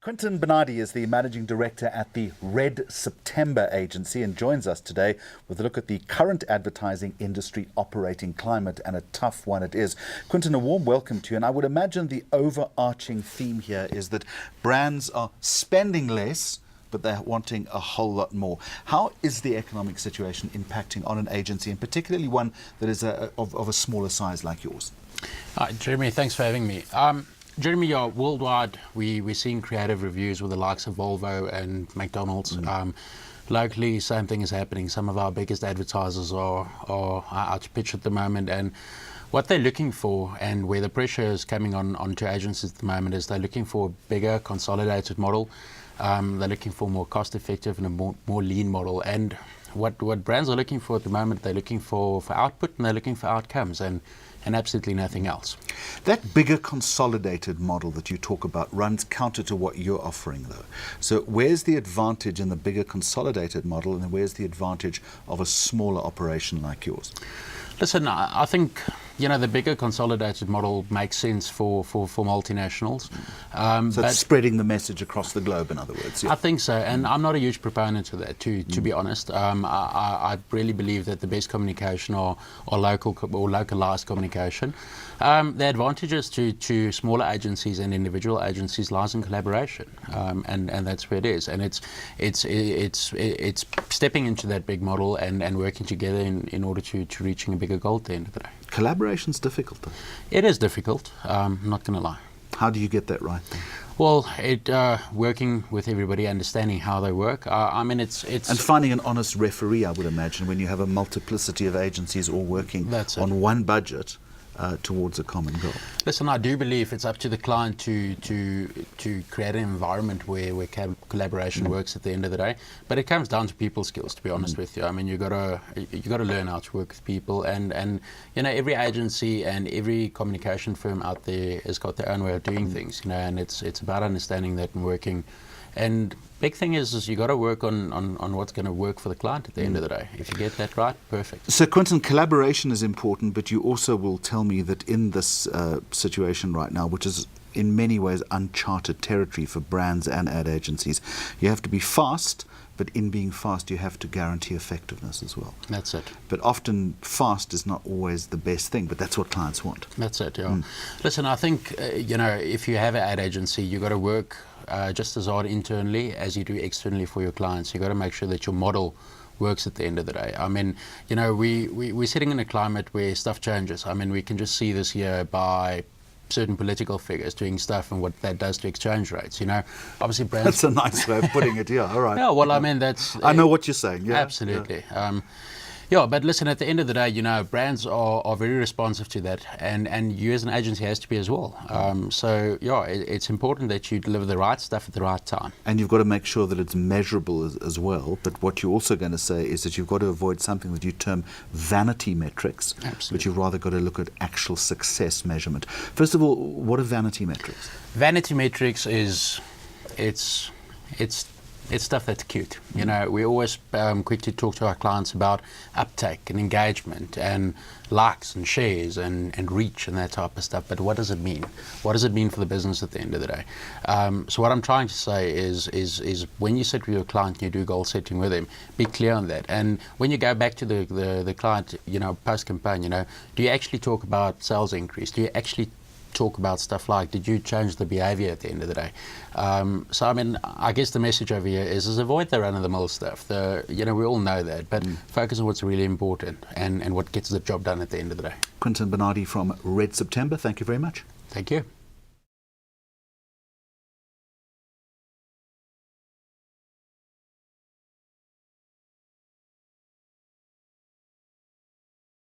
Quintin Benade is the Managing Director at the Red September agency and joins us today with a look at the current advertising industry operating climate, and a tough one it is. Quintin, a warm welcome to you, and I would imagine the overarching theme here is that brands are spending less but they're wanting a whole lot more. How is the economic situation impacting on an agency, and particularly one that is of a smaller size like yours? Jeremy, thanks for having me. Jeremy, worldwide, we're seeing creative reviews with the likes of Volvo and McDonald's. Locally, same thing is happening. Some of our biggest advertisers are out to pitch at the moment, and what they're looking for, and where the pressure is coming onto agencies at the moment, is they're looking for a bigger, consolidated model. They're looking for more cost-effective and a more lean model. And what brands are looking for at the moment, they're looking for output, and they're looking for outcomes, and absolutely nothing else. That bigger consolidated model that you talk about runs counter to what you're offering, though. So where's the advantage in the bigger consolidated model, and where's the advantage of a smaller operation like yours? Listen, I think the bigger consolidated model makes sense for multinationals. So it's spreading the message across the globe, in other words. Yeah. I think so, and I'm not a huge proponent of that, to be honest. I really believe that the best communication are local or localized communication. The advantages to smaller agencies and individual agencies lies in collaboration, and that's where it is. And it's stepping into that big model and working together in order to reaching a bigger goal at the end of the day. Collaboration's difficult, though. It is difficult, I'm not going to lie. How do you get that right, then? Well, working with everybody, understanding how they work. It's and finding an honest referee, I would imagine, when you have a multiplicity of agencies all working on one budget towards a common goal. Listen, I do believe it's up to the client to create an environment where collaboration works at the end of the day. But it comes down to people skills, to be honest with you. I mean, you gotta learn how to work with people, and every agency and every communication firm out there has got their own way of doing things. And it's about understanding that and working. And big thing is you got to work on what's going to work for the client at the end of the day. If you get that right, perfect. So, Quintin, collaboration is important, but you also will tell me that in this situation right now, which is in many ways uncharted territory for brands and ad agencies, you have to be fast, but in being fast, you have to guarantee effectiveness as well. That's it. But often fast is not always the best thing, but that's what clients want. That's it, yeah. Listen, I think, if you have an ad agency, you got to work just as hard internally as you do externally for your clients. You got to make sure that your model works at the end of the day. I mean, we're sitting in a climate where stuff changes. I mean, we can just see this here by certain political figures doing stuff and what that does to exchange rates. Obviously brands... That's a nice way of putting it, yeah, all right. Yeah, well, I mean, that's... I know what you're saying, yeah. Absolutely. Yeah. But listen, at the end of the day, brands are very responsive to that, and you as an agency has to be as well. So, yeah, it's important that you deliver the right stuff at the right time. And you've got to make sure that it's measurable as well. But what you're also going to say is that you've got to avoid something that you term vanity metrics. Absolutely. But you've rather got to look at actual success measurement. First of all, what are vanity metrics? Vanity metrics is, it's stuff that's cute. We always quick to talk to our clients about uptake and engagement and likes and shares and reach and that type of stuff. But what does it mean? What does it mean for the business at the end of the day? So what I'm trying to say is when you sit with your client and you do goal setting with them, be clear on that. And when you go back to the client, post campaign, do you actually talk about sales increase? Do you actually talk about stuff like, did you change the behavior at the end of the day? So, I mean, I guess the message over here is avoid the run-of-the-mill stuff. We all know that, but focus on what's really important and what gets the job done at the end of the day. Quintin Benade from Red September, thank you very much. Thank you.